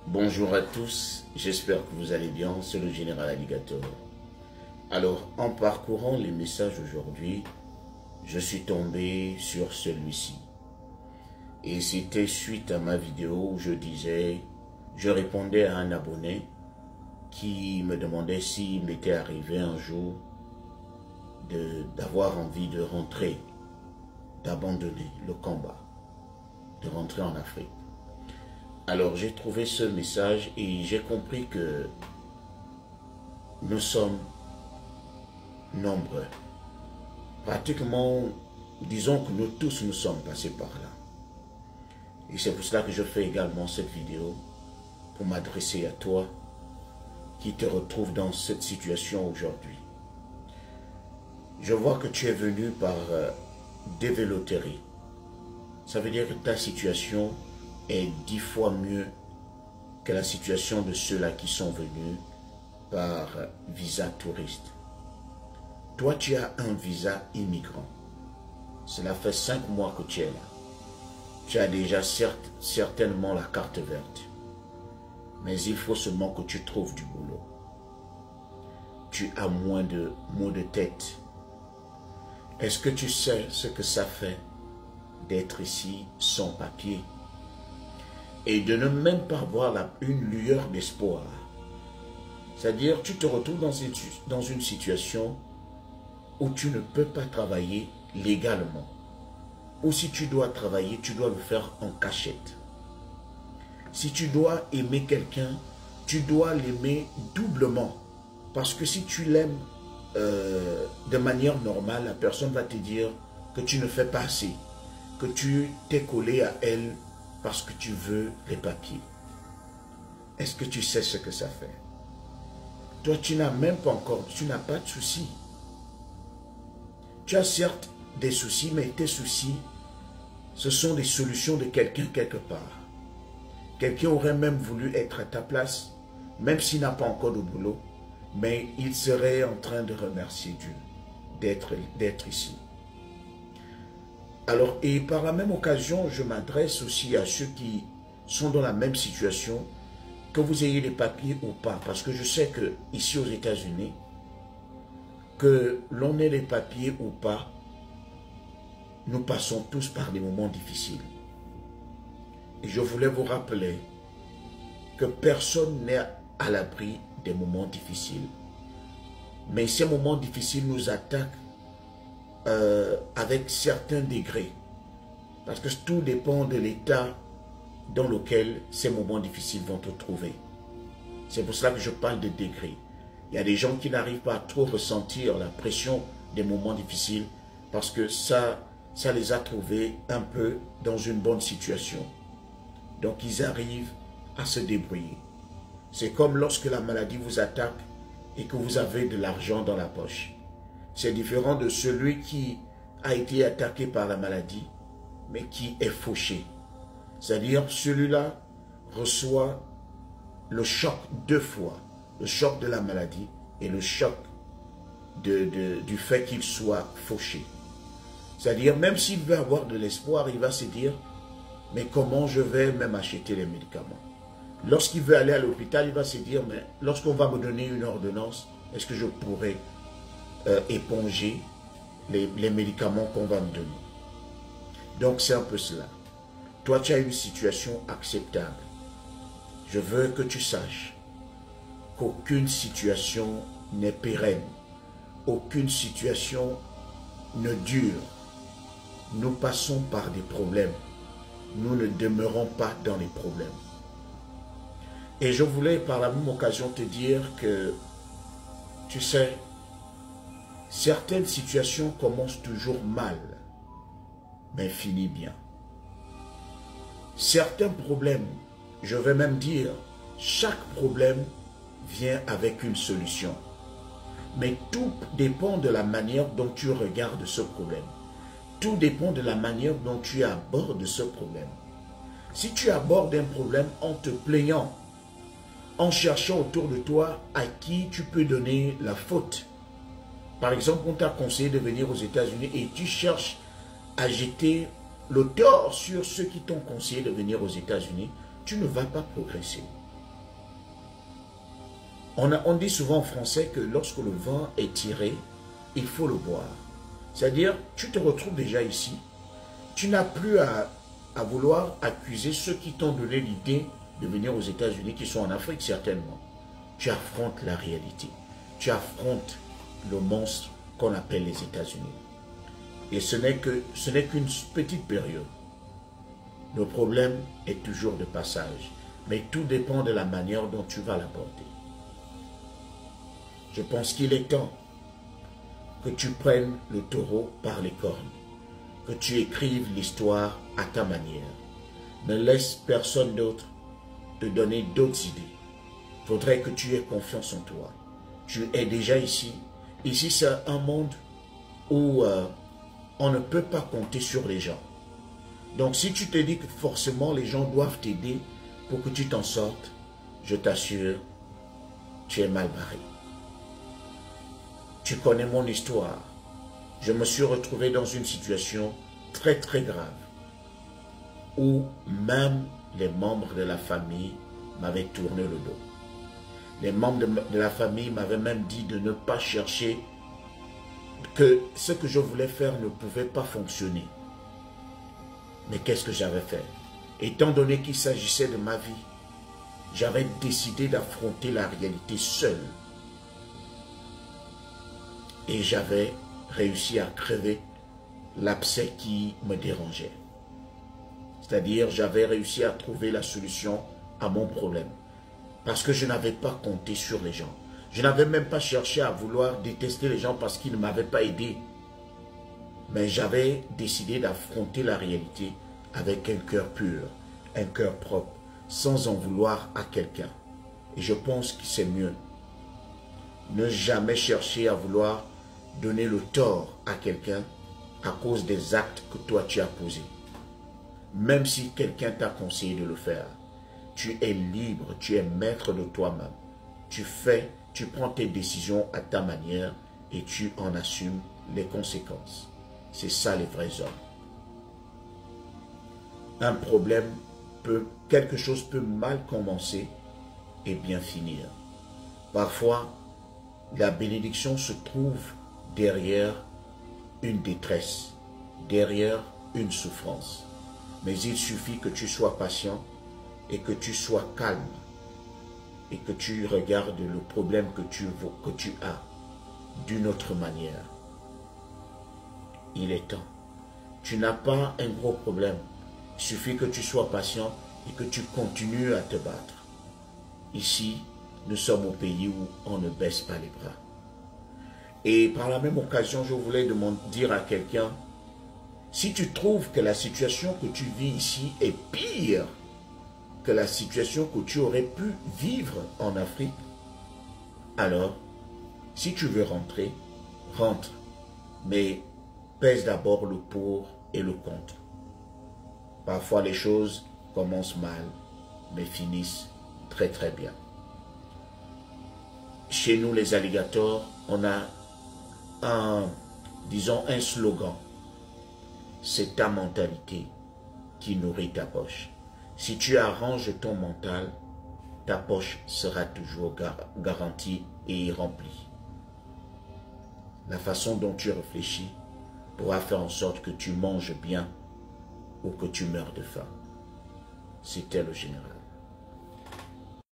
Bonjour à tous, j'espère que vous allez bien, c'est le Général Alligator. Alors, en parcourant les messages aujourd'hui, je suis tombé sur celui-ci. Et c'était suite à ma vidéo où je répondais à un abonné qui me demandait s'il m'était arrivé un jour d'avoir envie de rentrer, d'abandonner le combat, de rentrer en Afrique. Alors j'ai trouvé ce message et j'ai compris que nous sommes nombreux. Pratiquement, disons que nous tous nous sommes passés par là. Et c'est pour cela que je fais également cette vidéo pour m'adresser à toi qui te retrouve dans cette situation aujourd'hui. Je vois que tu es venu par dévéloterie. Ça veut dire que ta situation est 10 fois mieux que la situation de ceux-là qui sont venus par visa touriste. Toi, tu as un visa immigrant. Cela fait 5 mois que tu es là. Tu as déjà certainement la carte verte. Mais il faut seulement que tu trouves du boulot. Tu as moins de maux de tête. Est-ce que tu sais ce que ça fait d'être ici sans papier? Et de ne même pas avoir une lueur d'espoir. C'est-à-dire, tu te retrouves dans une situation où tu ne peux pas travailler légalement. Ou si tu dois travailler, tu dois le faire en cachette. Si tu dois aimer quelqu'un, tu dois l'aimer doublement. Parce que si tu l'aimes de manière normale, la personne va te dire que tu ne fais pas assez, que tu t'es collé à elle parce que tu veux les papiers. Est-ce que tu sais ce que ça fait? Toi, tu n'as même pas encore, tu n'as pas de soucis. Tu as certes des soucis, mais tes soucis, ce sont des solutions de quelqu'un quelque part. Quelqu'un aurait même voulu être à ta place, même s'il n'a pas encore de boulot, mais il serait en train de remercier Dieu d'être ici. Alors, et par la même occasion, je m'adresse aussi à ceux qui sont dans la même situation, que vous ayez les papiers ou pas, parce que je sais que ici aux États-Unis, que l'on ait les papiers ou pas, nous passons tous par des moments difficiles. Et je voulais vous rappeler que personne n'est à l'abri des moments difficiles. Mais ces moments difficiles nous attaquent avec certains degrés. Parce que tout dépend de l'état dans lequel ces moments difficiles vont te trouver. C'est pour cela que je parle de degrés. Il y a des gens qui n'arrivent pas à trop ressentir la pression des moments difficiles parce que ça les a trouvés un peu dans une bonne situation. Donc ils arrivent à se débrouiller. C'est comme lorsque la maladie vous attaque et que vous avez de l'argent dans la poche. C'est différent de celui qui a été attaqué par la maladie, mais qui est fauché. C'est-à-dire, celui-là reçoit le choc 2 fois. Le choc de la maladie et le choc du fait qu'il soit fauché. C'est-à-dire, même s'il veut avoir de l'espoir, il va se dire, mais comment je vais même acheter les médicaments? Lorsqu'il veut aller à l'hôpital, il va se dire, mais lorsqu'on va me donner une ordonnance, est-ce que je pourrais éponger les médicaments qu'on va me donner? Donc c'est un peu cela. Toi, tu as une situation acceptable. Je veux que tu saches qu'aucune situation n'est pérenne. Aucune situation ne dure. Nous passons par des problèmes. Nous ne demeurons pas dans les problèmes. Et je voulais par la même occasion te dire que, tu sais, certaines situations commencent toujours mal, mais finissent bien. Certains problèmes, je vais même dire, chaque problème vient avec une solution. Mais tout dépend de la manière dont tu regardes ce problème. Tout dépend de la manière dont tu abordes ce problème. Si tu abordes un problème en te plaignant, en cherchant autour de toi à qui tu peux donner la faute. Par exemple, on t'a conseillé de venir aux États-Unis et tu cherches à jeter le tort sur ceux qui t'ont conseillé de venir aux États-Unis, tu ne vas pas progresser. On dit souvent en français que lorsque le vin est tiré, il faut le boire. C'est-à-dire, tu te retrouves déjà ici, tu n'as plus à vouloir accuser ceux qui t'ont donné l'idée de venir aux États-Unis, qui sont en Afrique certainement. Tu affrontes la réalité. Tu affrontes le monstre qu'on appelle les États-Unis. Et ce n'est qu'une petite période. Le problème est toujours de passage. Mais tout dépend de la manière dont tu vas l'aborder. Je pense qu'il est temps que tu prennes le taureau par les cornes, que tu écrives l'histoire à ta manière. Ne laisse personne d'autre te donner d'autres idées. Il faudrait que tu aies confiance en toi. Tu es déjà ici. Ici, c'est un monde où on ne peut pas compter sur les gens. Donc, si tu te dis que forcément les gens doivent t'aider pour que tu t'en sortes, je t'assure, tu es mal barré. Tu connais mon histoire. Je me suis retrouvé dans une situation très très grave où même les membres de la famille m'avaient tourné le dos. Les membres de la famille m'avaient même dit de ne pas chercher, que ce que je voulais faire ne pouvait pas fonctionner. Mais qu'est-ce que j'avais fait? Étant donné qu'il s'agissait de ma vie, j'avais décidé d'affronter la réalité seul. Et j'avais réussi à crever l'abcès qui me dérangeait. C'est-à-dire, j'avais réussi à trouver la solution à mon problème. Parce que je n'avais pas compté sur les gens. Je n'avais même pas cherché à vouloir détester les gens parce qu'ils ne m'avaient pas aidé. Mais j'avais décidé d'affronter la réalité avec un cœur pur, un cœur propre, sans en vouloir à quelqu'un. Et je pense que c'est mieux. Ne jamais chercher à vouloir donner le tort à quelqu'un à cause des actes que toi tu as posés. Même si quelqu'un t'a conseillé de le faire, tu es libre, tu es maître de toi-même. Tu prends tes décisions à ta manière et tu en assumes les conséquences. C'est ça les vrais hommes. Un problème quelque chose peut mal commencer et bien finir. Parfois, la bénédiction se trouve derrière une détresse, derrière une souffrance. Mais il suffit que tu sois patient et que tu sois calme et que tu regardes le problème que tu as d'une autre manière. Il est temps. Tu n'as pas un gros problème. Il suffit que tu sois patient et que tu continues à te battre. Ici, nous sommes au pays où on ne baisse pas les bras. Et par la même occasion, je voulais dire à quelqu'un, si tu trouves que la situation que tu vis ici est pire que la situation que tu aurais pu vivre en Afrique, alors, si tu veux rentrer, rentre. Mais pèse d'abord le pour et le contre. Parfois, les choses commencent mal, mais finissent très très bien. Chez nous, les alligators, on a disons un slogan. C'est ta mentalité qui nourrit ta poche. Si tu arranges ton mental, ta poche sera toujours garantie et remplie. La façon dont tu réfléchis pourra faire en sorte que tu manges bien ou que tu meurs de faim. C'était le général.